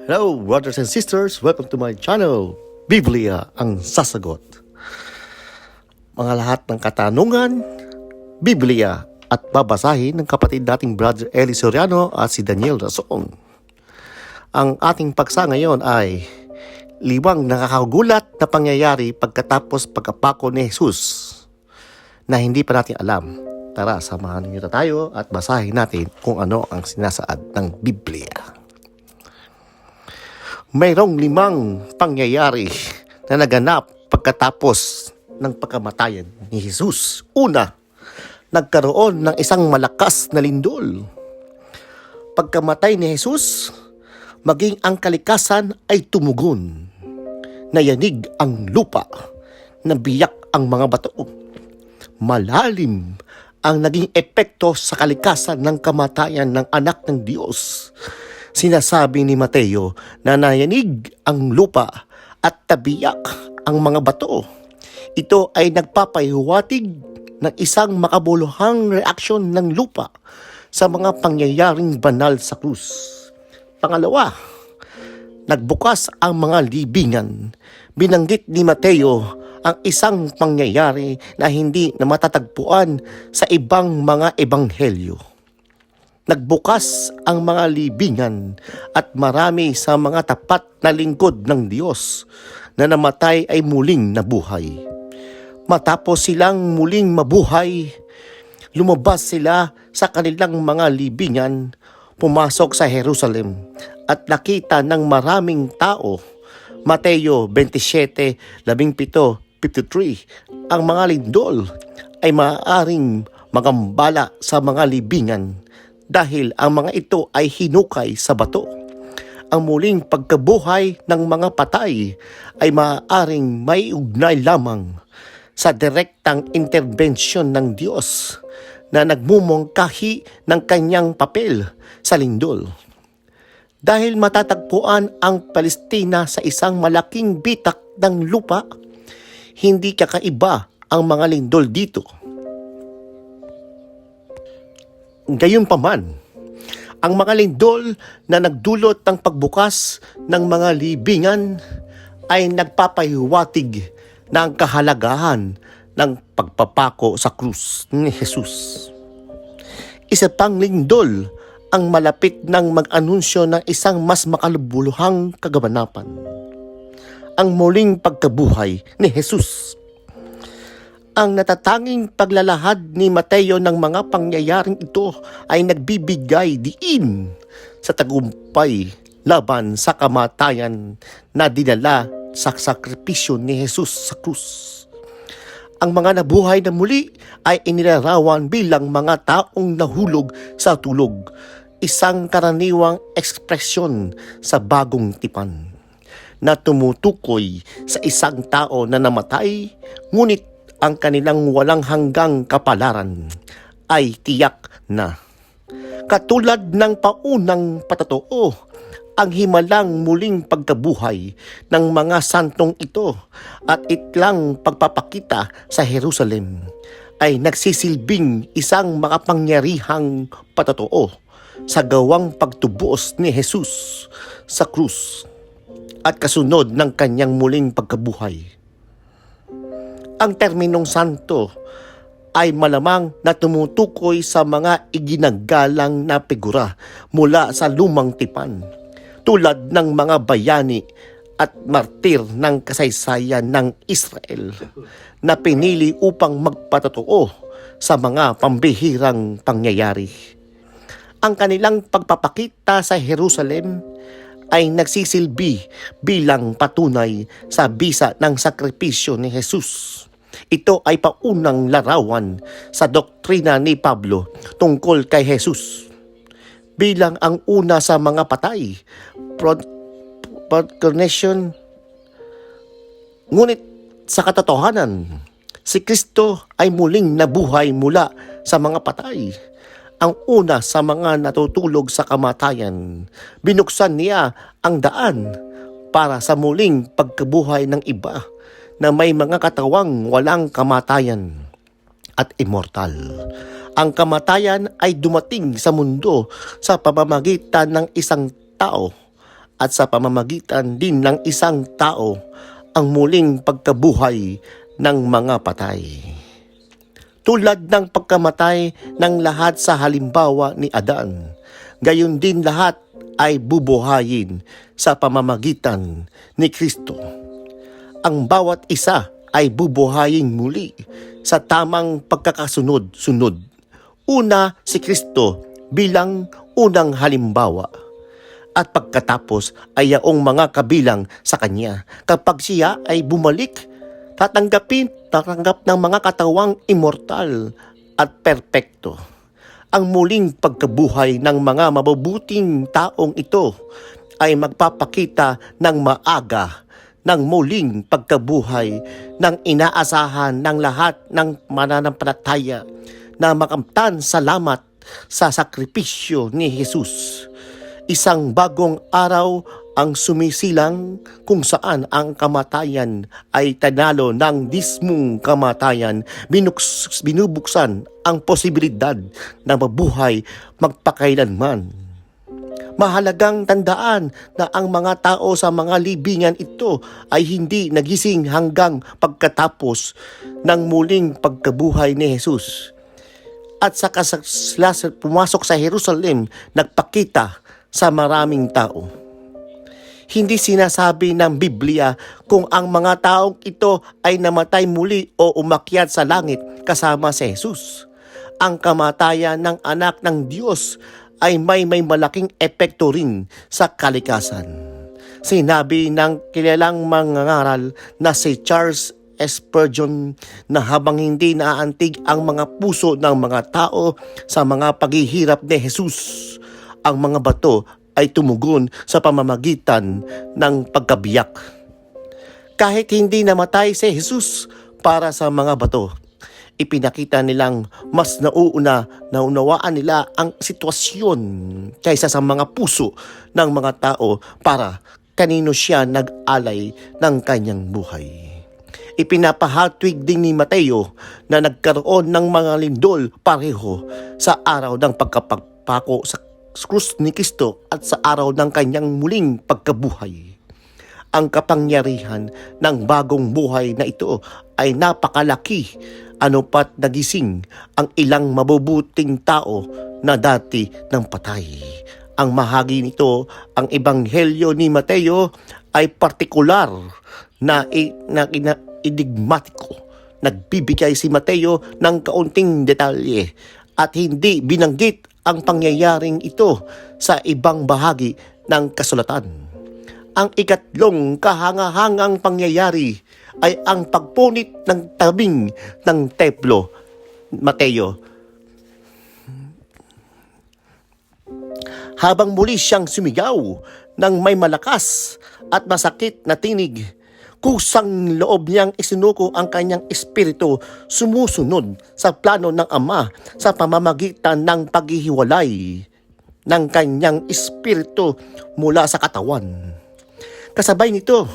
Hello brothers and sisters, welcome to my channel, Biblia ang sasagot. Mga lahat ng katanungan, Biblia at babasahin ng kapatid nating brother Eli Soriano at si Daniel Rason. Ang ating paksa ngayon ay 5 nakakagulat na pangyayari pagkatapos pagkapako ni Jesus na hindi pa natin alam. Tara, samahan niyo tayo at basahin natin kung ano ang sinasaad ng Biblia. Mayroong 5 pangyayari na naganap pagkatapos ng pagkamatayan ni Jesus. Una, nagkaroon ng isang malakas na lindol. Pagkamatay ni Jesus, maging ang kalikasan ay tumugon. Nayanig ang lupa, nabiyak ang mga bato. Malalim ang naging epekto sa kalikasan ng kamatayan ng anak ng Diyos. Sinasabi ni Mateo na nayanig ang lupa at tabiyak ang mga bato. Ito ay nagpapahiwatig ng isang makabuluhang reaksyon ng lupa sa mga pangyayaring banal sa krus. Pangalawa, nagbukas ang mga libingan. Binanggit ni Mateo ang isang pangyayari na hindi na matatagpuan sa ibang mga ebanghelyo. Nagbukas ang mga libingan at marami sa mga tapat na lingkod ng Diyos na namatay ay muling nabuhay. Matapos silang muling mabuhay, lumabas sila sa kanilang mga libingan, pumasok sa Jerusalem at nakita ng maraming tao. Mateo 27:17-53, ang mga lindol ay maaaring magambala sa mga libingan dahil ang mga ito ay hinukay sa bato. Ang muling pagkabuhay ng mga patay ay maaaring maiugnay lamang sa direktang interbensyon ng Diyos na nagmumungkahi ng kanyang papel sa lindol. Dahil matatagpuan ang Palestina sa isang malaking bitak ng lupa, hindi kakaiba ang mga lindol dito. Gayunpaman, ang mga lindol na nagdulot ng pagbukas ng mga libingan ay nagpapahiwatig ng kahalagahan ng pagpapako sa krus ni Jesus. Isa pang lindol ang malapit ng mag-anunsyo ng isang mas makalubuluhang kaganapan, ang muling pagkabuhay ni Jesus. Ang natatanging paglalahad ni Mateo ng mga pangyayaring ito ay nagbibigay diin sa tagumpay laban sa kamatayan na dinala sa sakripisyo ni Jesus sa krus. Ang mga nabuhay na muli ay inilarawan bilang mga taong nahulog sa tulog, isang karaniwang ekspresyon sa bagong tipan na tumutukoy sa isang tao na namatay, ngunit ang kanilang walang hanggang kapalaran ay tiyak na. Katulad ng paunang patotoo, ang himalang muling pagkabuhay ng mga santong ito at itlang pagpapakita sa Jerusalem ay nagsisilbing isang makapangyarihang patotoo sa gawang pagtubos ni Jesus sa krus at kasunod ng kanyang muling pagkabuhay. Ang terminong santo ay malamang na tumutukoy sa mga iginagalang na figura mula sa lumang tipan, tulad ng mga bayani at martir ng kasaysayan ng Israel na pinili upang magpatotoo sa mga pambihirang pangyayari. Ang kanilang pagpapakita sa Jerusalem ay nagsisilbi bilang patunay sa bisa ng sakripisyo ni Jesus. Ito ay paunang larawan sa doktrina ni Pablo tungkol kay Jesus bilang ang una sa mga patay, proclamation. Ngunit sa katotohanan, si Kristo ay muling nabuhay mula sa mga patay. Ang una sa mga natutulog sa kamatayan, binuksan niya ang daan para sa muling pagkabuhay ng iba na may mga katawang walang kamatayan at immortal. Ang kamatayan ay dumating sa mundo sa pamamagitan ng isang tao at sa pamamagitan din ng isang tao ang muling pagkabuhay ng mga patay. Tulad ng pagkamatay ng lahat sa halimbawa ni Adan, gayon din lahat ay bubuhayin sa pamamagitan ni Kristo. Ang bawat isa ay bubuhayin muli sa tamang pagkakasunod-sunod. Una si Kristo bilang unang halimbawa, at pagkatapos ay yaong mga kabilang sa Kanya. Kapag siya ay bumalik, tatanggap ng mga katawang immortal at perpekto. Ang muling pagkabuhay ng mga mabubuting taong ito ay magpapakita ng maaga ng muling pagkabuhay ng inaasahan ng lahat ng mananampalataya na makamtan salamat sa sakripisyo ni Jesus. Isang bagong araw ang sumisilang kung saan ang kamatayan ay tanalo ng dismong kamatayan. Binubuksan ang posibilidad na mabuhay magpakailanman. Mahalagang tandaan na ang mga tao sa mga libingan ito ay hindi nagising hanggang pagkatapos ng muling pagkabuhay ni Jesus. At sa pumasok sa Jerusalem, nagpakita sa maraming tao. Hindi sinasabi ng Biblia kung ang mga taong ito ay namatay muli o umakyat sa langit kasama si Jesus. Ang kamatayan ng anak ng Diyos ay may malaking epekto rin sa kalikasan. Sinabi ng kilalang mangangaral na si Charles Spurgeon na habang hindi naaantig ang mga puso ng mga tao sa mga paghihirap ni Jesus, ang mga bato ay tumugon sa pamamagitan ng pagkabiyak. Kahit hindi namatay si Jesus para sa mga bato, ipinakita nilang mas naunawaan nila ang sitwasyon kaysa sa mga puso ng mga tao para kanino siya nag-alay ng kanyang buhay. Ipinapahatwig din ni Mateo na nagkaroon ng mga lindol pareho sa araw ng pagkapagpako sa krus ni Kristo at sa araw ng kanyang muling pagkabuhay. Ang kapangyarihan ng bagong buhay na ito ay napakalaki, ano pat nagising ang ilang mabubuting tao na dati ng patay. Ang mahagi nito, ang ebanghelyo ni Mateo ay partikular na enigmatiko. Nagbibigay si Mateo ng kaunting detalye at hindi binanggit ang pangyayaring ito sa ibang bahagi ng kasulatan. Ang ikatlong kahangahangang pangyayari ay ang pagpunit ng tabing ng templo. Mateo. Habang muli siyang sumigaw ng may malakas at masakit na tinig, kusang loob niyang isinuko ang kanyang espiritu sumusunod sa plano ng Ama sa pamamagitan ng paghihiwalay ng kanyang espiritu mula sa katawan. Kasabay nito,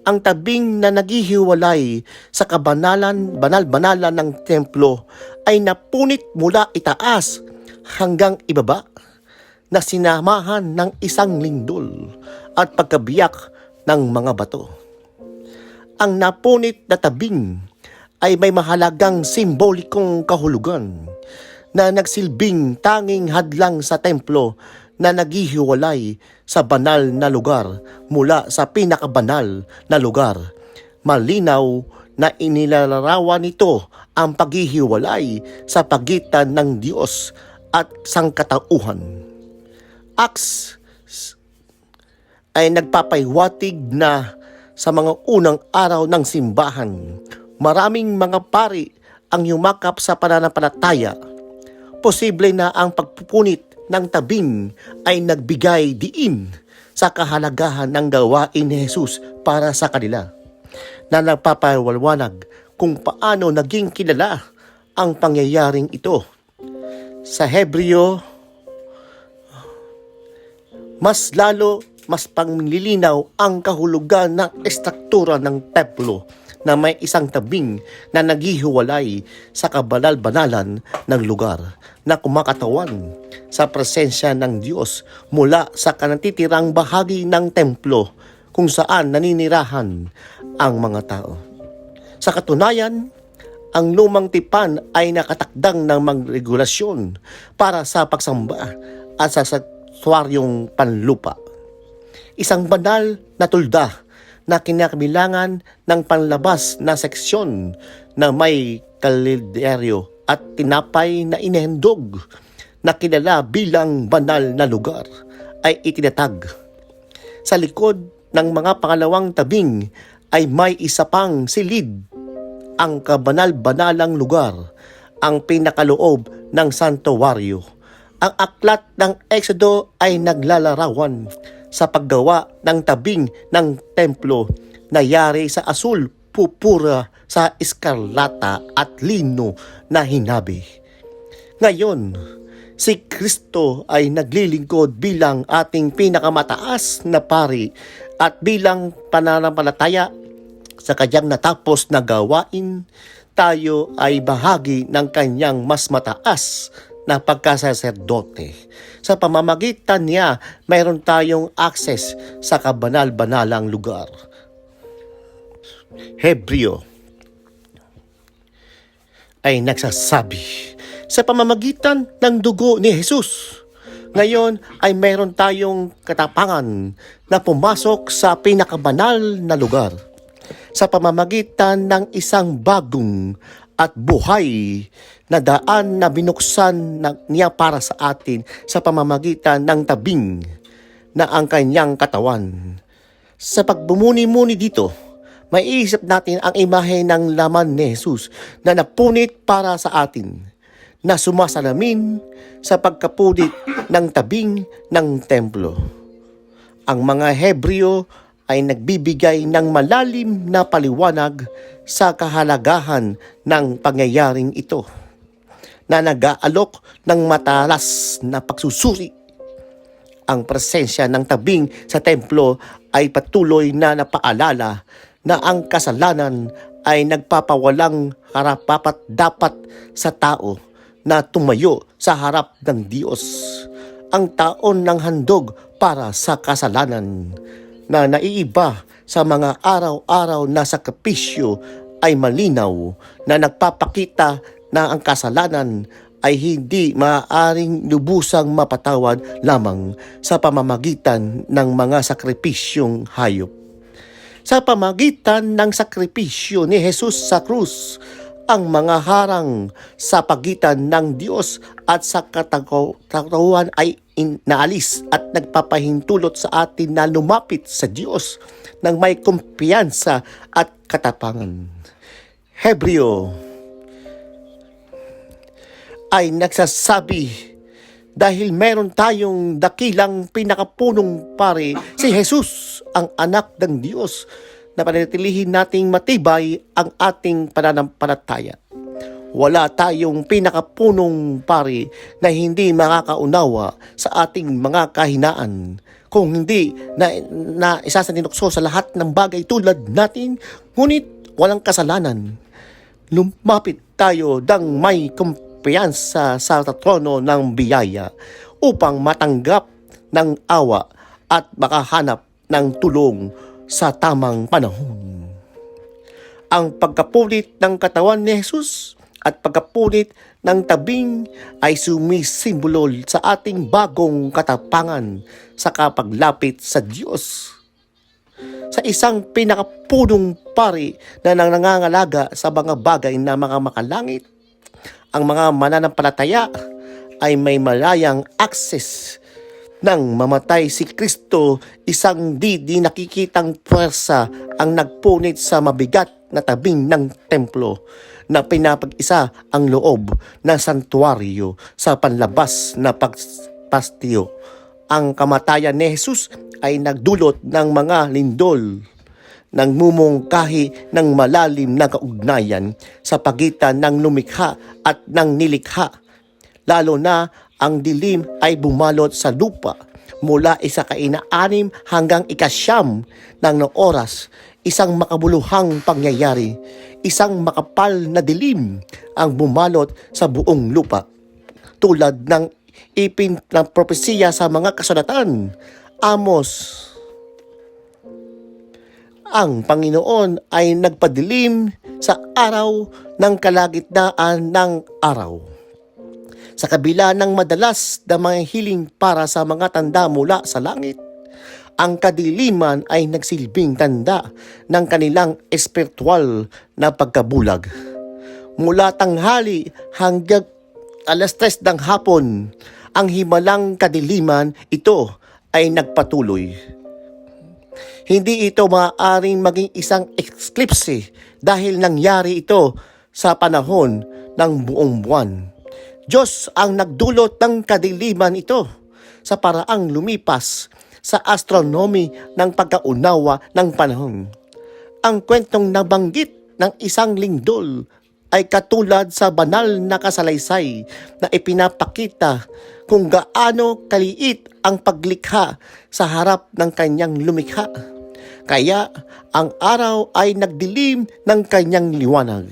ang tabing na naghihiwalay sa banal-banalan ng templo ay napunit mula itaas hanggang ibaba na sinamahan ng isang lindol at pagkabiyak ng mga bato. Ang napunit na tabing ay may mahalagang simbolikong kahulugan na nagsilbing tanging hadlang sa templo na naghihiwalay sa banal na lugar mula sa pinakabanal na lugar. Malinaw na inilalarawan nito ang paghihiwalay sa pagitan ng Diyos at sangkatauhan. Acts ay nagpapahiwatig na sa mga unang araw ng simbahan, maraming mga pari ang yumakap sa pananampalataya. Posible na ang pagpupunit ng tabing ay nagbigay diin sa kahalagahan ng gawain ni Jesus para sa kanila, na nagpapaliwanag kung paano naging kilala ang pangyayaring ito. Sa Hebreo, mas panglilinaw ang kahulugan ng estruktura ng templo na may isang tabing na naghihiwalay sa kabanal-banalan ng lugar na kumakatawan sa presensya ng Diyos mula sa kanatitirang bahagi ng templo kung saan naninirahan ang mga tao. Sa katunayan, ang lumang tipan ay nakatakdang ng mga regulasyon para sa pagsamba at sa santuaryong panlupa. Isang banal na tulda na kinakailangan ng panlabas na seksyon na may kalendaryo at tinapay na inendog na kilala bilang banal na lugar ay itinatag. Sa likod ng mga pangalawang tabing ay may isa pang silid, ang kabanal-banalang lugar, ang pinakaloob ng santuwaryo. Ang aklat ng Exodo ay naglalarawan sa paggawa ng tabing ng templo na yari sa asul, pupura, sa eskarlata at lino na hinabi. Ngayon, si Kristo ay naglilingkod bilang ating pinakamataas na pari at bilang pananampalataya sa kanyang natapos na gawain, tayo ay bahagi ng kanyang mas mataas na pagkasaserdote. Sa pamamagitan niya, mayroon tayong access sa kabanal-banalang lugar. Hebreo ay nagsasabi, sa pamamagitan ng dugo ni Jesus, ngayon ay mayroon tayong katapangan na pumasok sa pinakabanal na lugar sa pamamagitan ng isang bagong at buhay na daan na binuksan niya para sa atin sa pamamagitan ng tabing na ang kanyang katawan. Sa pagbumuni-muni dito, maiisip natin ang imahe ng laman ni Jesus na napunit para sa atin, na sumasalamin sa pagkapunit ng tabing ng templo. Ang mga Hebreo ay nagbibigay ng malalim na paliwanag sa kahalagahan ng pangyayaring ito, na nag-aalok ng matalas na pagsusuri. Ang presensya ng tabing sa templo ay patuloy na napaalala na ang kasalanan ay nagpapawalang karapat-dapat sa tao na tumayo sa harap ng Diyos. Ang taon ng handog para sa kasalanan na naiiba sa mga araw-araw na sakripisyo ay malinaw na nagpapakita na ang kasalanan ay hindi maaaring lubusang mapatawad lamang sa pamamagitan ng mga sakripisyong hayop. Sa pamamagitan ng sakripisyo ni Jesus sa krus, ang mga harang sa pagitan ng Diyos at sa katawan ay naalis at nagpapahintulot sa atin na lumapit sa Diyos ng may kumpiyansa at katapangan. Hebreo ay nagsasabi, dahil meron tayong dakilang pinakapunong pari, si Jesus, ang anak ng Diyos, na panatilihin nating matibay ang ating pananampalataya. Wala tayong pinakapunong pari na hindi makakaunawa sa ating mga kahinaan, kung hindi na isa sa ninukso sa lahat ng bagay tulad natin, ngunit walang kasalanan. Lumapit tayo dang may kumpiyansa sa trono ng biyaya upang matanggap ng awa at makahanap ng tulong sa tamang panahon. Ang pagkapunit ng katawan ni Jesus at pagkapunit ng tabing ay sumisimbolo sa ating bagong katapangan sa kapaglapit sa Diyos. Sa isang pinakapunong pari na nangangalaga sa mga bagay na mga makalangit, ang mga mananampalataya ay may malayang access. Nang mamatay si Kristo, isang di nakikitang puwersa ang nagpunit sa mabigat na tabing ng templo na pinapag-isa ang loob ng santuaryo sa panlabas na pagpastiyo. Ang kamatayan ni Jesus ay nagdulot ng mga lindol, nagmumungkahi ng malalim na kaugnayan sa pagitan ng lumikha at ng nilikha, lalo na ang dilim ay bumalot sa lupa Mula isa kaina-anim hanggang ikasyam ng oras, isang makabuluhang pangyayari, isang makapal na dilim ang bumalot sa buong lupa. Tulad ng ng propesiya sa mga kasulatan, Amos, ang Panginoon ay nagpadilim sa araw ng kalagitnaan ng araw. Sa kabila ng madalas na mga hiling para sa mga tanda mula sa langit, ang kadiliman ay nagsilbing tanda ng kanilang espiritual na pagkabulag. Mula tanghali hanggang alas 3 ng hapon, ang himalang kadiliman ito ay nagpatuloy. Hindi ito maaaring maging isang eclipse dahil nangyari ito sa panahon ng buong buwan. Diyos ang nagdulot ng kadiliman ito sa paraang lumipas sa astronomy ng pagkaunawa ng panahon. Ang kwentong nabanggit ng isang lingdol ay katulad sa banal na kasalaysay na ipinapakita kung gaano kaliit ang paglikha sa harap ng kanyang lumikha. Kaya ang araw ay nagdilim ng kanyang liwanag.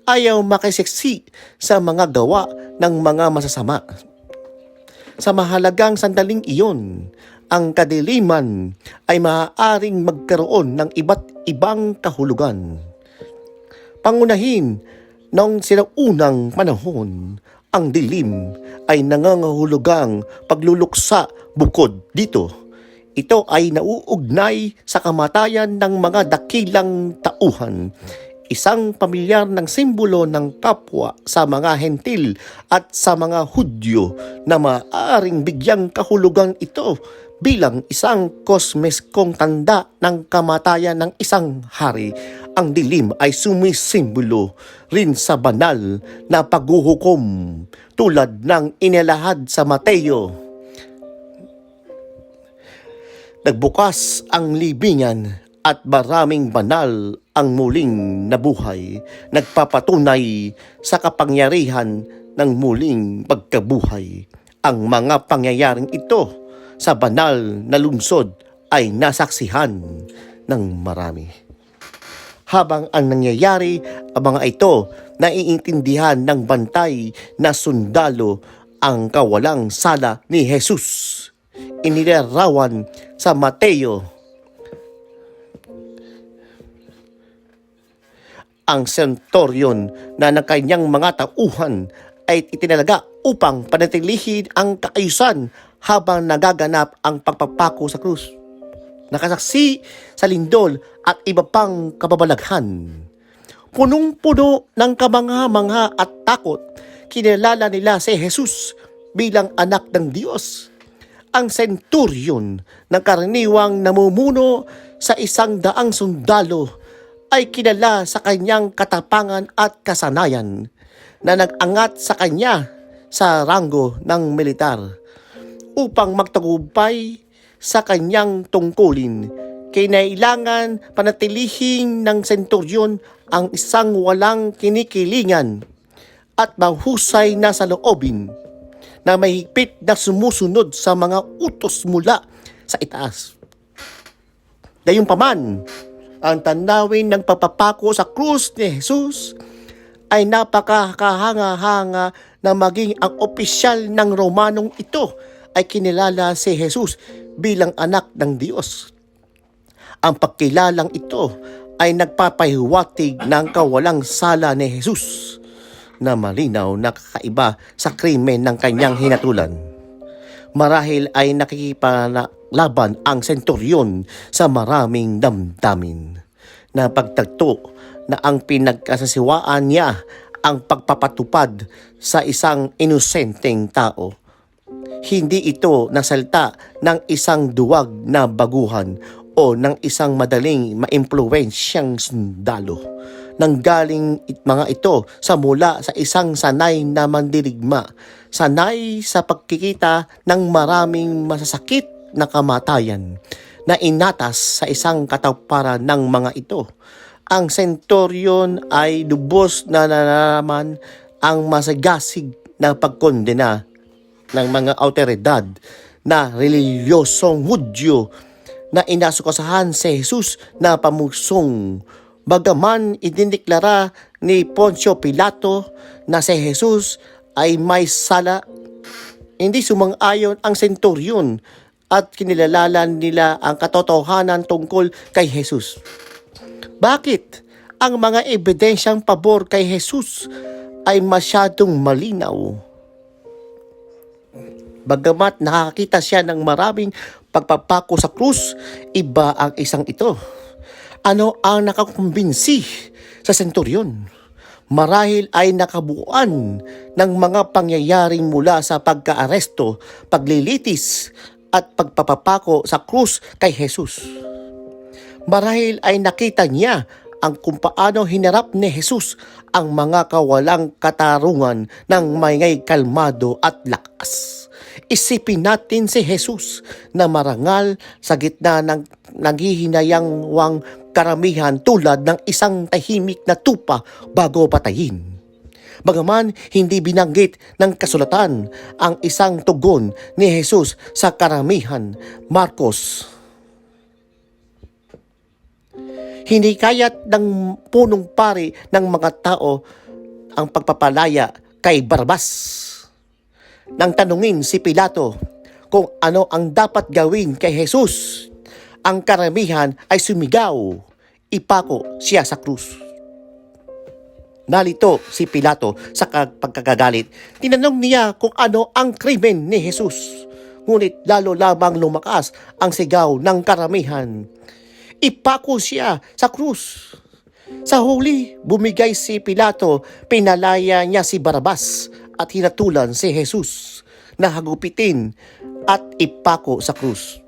Ayaw makisiksi sa mga gawa ng mga masasama. Sa mahalagang sandaling iyon, ang kadiliman ay maaaring magkaroon ng iba't ibang kahulugan. Pangunahin, noong sinaunang panahon, ang dilim ay nangangahulugang pagluluksa bukod dito. Ito ay nauugnay sa kamatayan ng mga dakilang tauhan, isang pamilyar ng simbolo ng kapwa sa mga hentil at sa mga Hudyo na maaaring bigyang kahulugan ito bilang isang kosmeskong tanda ng kamatayan ng isang hari. Ang dilim ay sumisimbolo rin sa banal na paghuhukom tulad ng inilahad sa Mateo. Nagbukas ang libingan at maraming banal ang muling nabuhay, nagpapatunay sa kapangyarihan ng muling pagkabuhay. Ang mga pangyayaring ito sa banal na lungsod ay nasaksihan ng marami. Habang ang nangyayari, ang mga ito naiintindihan ng bantay na sundalo ang kawalang sala ni Jesus. Inilarawan sa Mateo. Ang senturyon na ng kanyang mga tauhan ay itinalaga upang panatilihin ang kaayusan habang nagaganap ang pagpapako sa krus. Nakasaksi sa lindol at iba pang kababalaghan. Punong-puno ng kamangha-mangha at takot, kinilala nila si Jesus bilang anak ng Diyos. Ang senturyon na karaniwang namumuno sa 100 sundalo ay kilala sa kanyang katapangan at kasanayan na nag-angat sa kanya sa ranggo ng militar. Upang magtagumpay sa kanyang tungkulin, kinailangan panatilihing ng senturyon ang isang walang kinikilingan at mahusay na saloobin na mahigpit na sumusunod sa mga utos mula sa itaas. Gayunpaman, ang tanawin ng pagpapako sa krus ni Jesus ay napakakahanga-hanga na maging ang opisyal ng Romanong ito ay kinilala si Jesus bilang anak ng Diyos. Ang pagkilalang ito ay nagpapahiwatig ng kawalang sala ni Jesus na malinaw na kakaiba sa krimen ng kanyang hinatulan. Marahil ay nakikipalaban ang senturyon sa maraming damdamin na pagtagto na ang pinagkasasiwaan niya ang pagpapatupad sa isang inosenteng tao. Hindi ito nasalta ng isang duwag na baguhan o ng isang madaling maimpluwensyang sundalo. Nanggaling mga ito sa mula sa isang sanay na mandirigma, sanay sa pagkikita ng maraming masasakit na kamatayan na inatas sa isang katauparan ng mga ito. Ang senturyon ay lubos na nalalaman ang masagasig na pagkondena ng mga awtoridad na reliyosong Hudyo na inasukasahan si Jesus na pamusong. Bagaman idineklara ni Poncio Pilato na si Jesus ay may sala, hindi sumang-ayon ang senturyon at kinilalalan nila ang katotohanan tungkol kay Jesus. Bakit ang mga ebidensyang pabor kay Jesus ay masyadong malinaw? Bagamat nakakita siya ng maraming pagpapako sa krus, iba ang isang ito. Ano ang nakakumbinsi sa senturyon? Marahil ay nakabuuan ng mga pangyayaring mula sa pagkaaresto, paglilitis at pagpapapako sa krus kay Jesus. Marahil ay nakita niya ang kung paano hinarap ni Jesus ang mga kawalang katarungan ng may kalmado at lakas. Isipin natin si Jesus na marangal sa gitna ng nanghihinayangwang karamihan tulad ng isang tahimik na tupa bago patayin. Bagaman hindi binanggit ng kasulatan ang isang tugon ni Jesus sa karamihan, Marcos. Hinikayat ng punong pari ng mga tao ang pagpapalaya kay Barrabas. Nang tanungin si Pilato kung ano ang dapat gawin kay Jesus, ang karamihan ay sumigaw, ipako siya sa krus. Nalito si Pilato sa pagkagagalit. Tinanong niya kung ano ang krimen ni Jesus. Ngunit lalo lamang lumakas ang sigaw ng karamihan. Ipako siya sa krus. Sa huli, bumigay si Pilato, pinalaya niya si Barrabas at hinatulan si Jesus na hagupitin at ipako sa krus.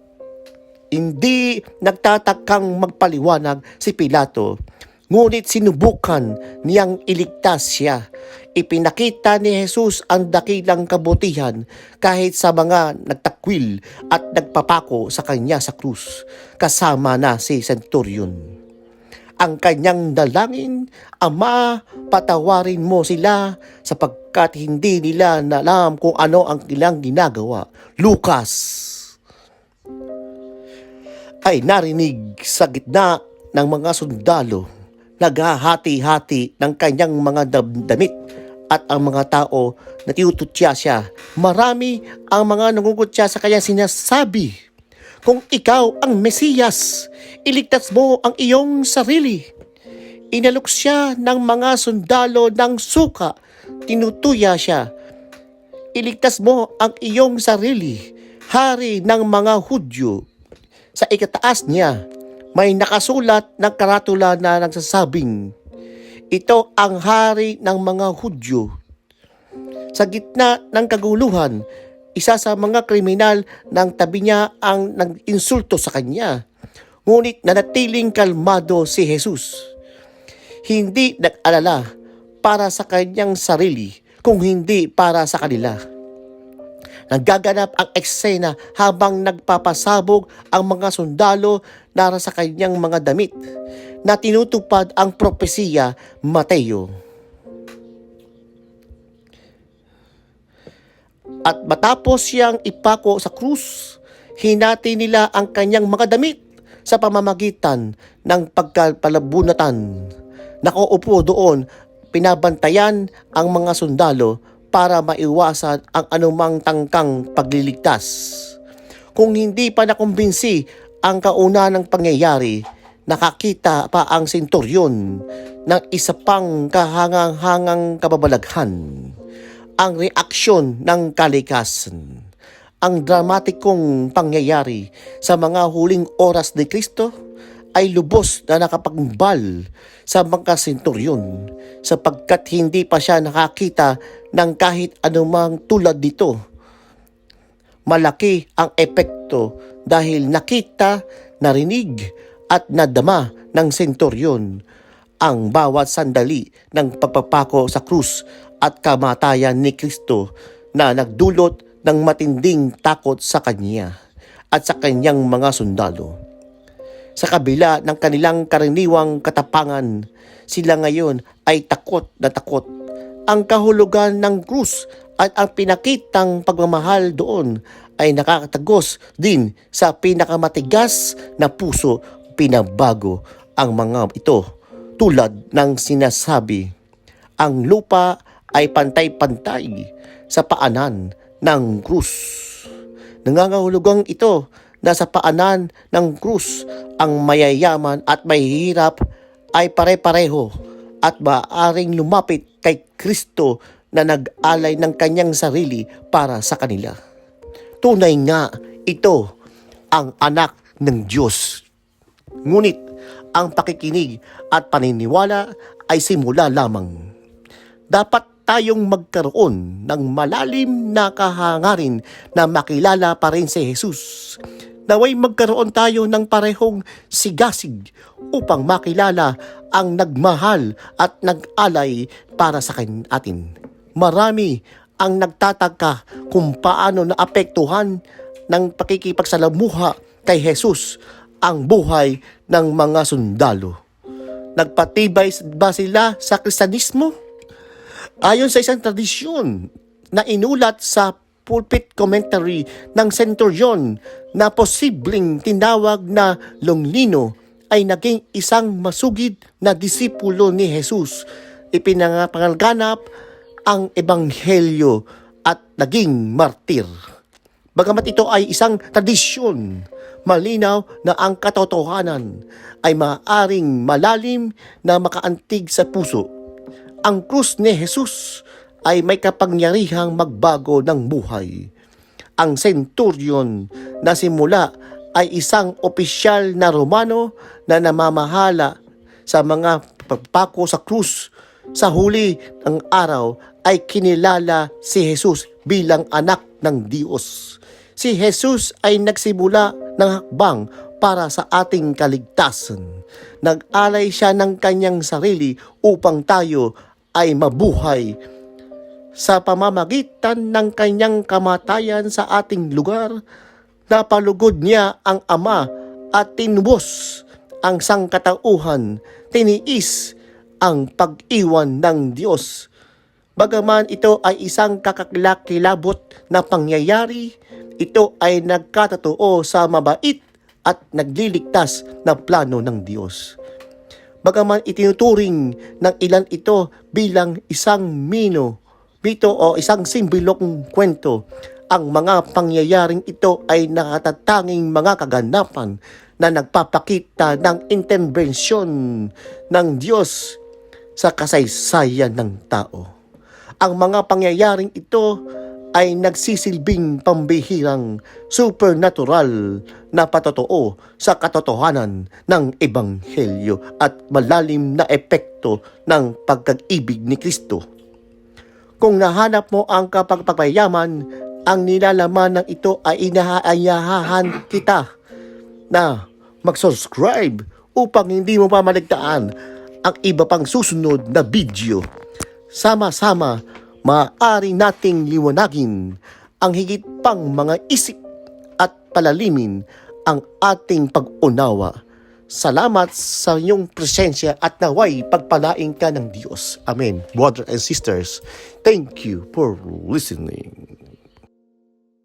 Hindi nagtatakang magpaliwanag si Pilato, ngunit sinubukan niyang iligtas siya. Ipinakita ni Jesus ang dakilang kabutihan kahit sa mga nagtakwil at nagpapako sa kanya sa krus, kasama na si Centurion. Ang kanyang dalangin, Ama, patawarin mo sila sapagkat hindi nila alam kung ano ang ilang ginagawa. Lucas ay narinig sa gitna ng mga sundalo, naghahati-hati ng kanyang mga damit at ang mga tao na tinututya siya. Marami ang mga nangungutya sa kanyang sinasabi, kung ikaw ang Mesiyas, iligtas mo ang iyong sarili. Inalok siya ng mga sundalo ng suka, tinutuya siya. Iligtas mo ang iyong sarili, hari ng mga Hudyo. Sa ikataas niya, may nakasulat na karatula na nagsasabing, ito ang hari ng mga Hudyo. Sa gitna ng kaguluhan, isa sa mga kriminal ng tabi niya ang nag-insulto sa kanya. Ngunit nanatiling kalmado si Jesus. Hindi nag-alala para sa kanyang sarili, kung hindi para sa kanila. Nagaganap ang eksena habang nagpapasabog ang mga sundalo nara sa kanyang mga damit na tinutupad ang propesiya Mateo. At matapos siyang ipako sa krus, hinati nila ang kanyang mga damit sa pamamagitan ng pagkapalabunatan. Nakaupo doon, pinabantayan ang mga sundalo para maiwasan ang anumang tangkang pagliligtas. Kung hindi pa nakumbinsi ang kaunanang pangyayari, nakakita pa ang senturyon ng isa pang kahangang-hangang kababalaghan. Ang reaksyon ng kalikasan. Ang dramatikong pangyayari sa mga huling oras ni Kristo ay lubos na nakapagbal sa mga senturyon sapagkat hindi pa siya nakakita ng kahit anumang tulad dito. Malaki ang epekto dahil nakita, narinig at nadama ng senturyon ang bawat sandali ng pagpapako sa krus at kamatayan ni Kristo na nagdulot ng matinding takot sa kanya at sa kanyang mga sundalo. Sa kabila ng kanilang karaniwang katapangan, sila ngayon ay takot na takot. Ang kahulugan ng krus at ang pinakitang pagmamahal doon ay nakakatagos din sa pinakamatigas na puso. Pinabago ang mga ito tulad ng sinasabi, ang lupa ay pantay-pantay sa paanan ng krus. Nangangahulugang ito na sa paanan ng krus ang mayayaman at mahihirap ay pare-pareho at maaaring lumapit kay Kristo na nag-alay ng kanyang sarili para sa kanila. Tunay nga ito ang anak ng Diyos. Ngunit ang pakikinig at paniniwala ay simula lamang. Dapat tayong magkaroon ng malalim na kahangarin na makilala pa rin si Jesus. Naway magkaroon tayo ng parehong sigasig upang makilala ang nagmahal at nag-alay para sa atin. Marami ang nagtataka kung paano naapektuhan ng pakikipagsalamuha kay Jesus ang buhay ng mga sundalo. Nagpatibay ba sila sa Kristyanismo? Ayon sa isang tradisyon na inulat sa pulpit commentary ng Centurion na posibleng tinawag na Longlino ay naging isang masugid na disipulo ni Jesus. Ipinangapanganap ang ebanghelyo at naging martir. Bagamat ito ay isang tradisyon, malinaw na ang katotohanan ay maaaring malalim na makaantig sa puso. Ang krus ni Jesus ay may kapangyarihang magbago ng buhay. Ang centurion na simula ay isang opisyal na Romano na namamahala sa mga pagpako sa krus. Sa huli ng araw ay kinilala si Jesus bilang anak ng Diyos. Si Jesus ay nagsimula ng hakbang para sa ating kaligtasan. Nag-alay siya ng kanyang sarili upang tayo ay mabuhay. Sa pamamagitan ng kanyang kamatayan sa ating lugar, napalugod niya ang Ama at tinubos ang sangkatauhan, tiniis ang pag-iwan ng Diyos. Bagaman ito ay isang kakakilakilabot na pangyayari, ito ay nagkatotoo sa mabait at nagliligtas na plano ng Diyos. Bagaman itinuturing ng ilan ito bilang isang mito o isang simbolong kwento, ang mga pangyayaring ito ay nakatatanging mga kaganapan na nagpapakita ng intervensyon ng Diyos sa kasaysayan ng tao. Ang mga pangyayaring ito ay nagsisilbing pambihirang supernatural na patotoo sa katotohanan ng ebanghelyo at malalim na epekto ng pagkag-ibig ni Kristo. Kung nahanap mo ang kapagpapayaman, ang nilalaman ng ito ay inaayahan kita na mag-subscribe upang hindi mo pa maligtaan ang iba pang susunod na video. Sama-sama, maaari nating liwanagin ang higit pang mga isip at palalimin ang ating pag-unawa. Salamat sa iyong presensya at naway pagpalain ka ng Diyos. Amen. Brothers and sisters, thank you for listening.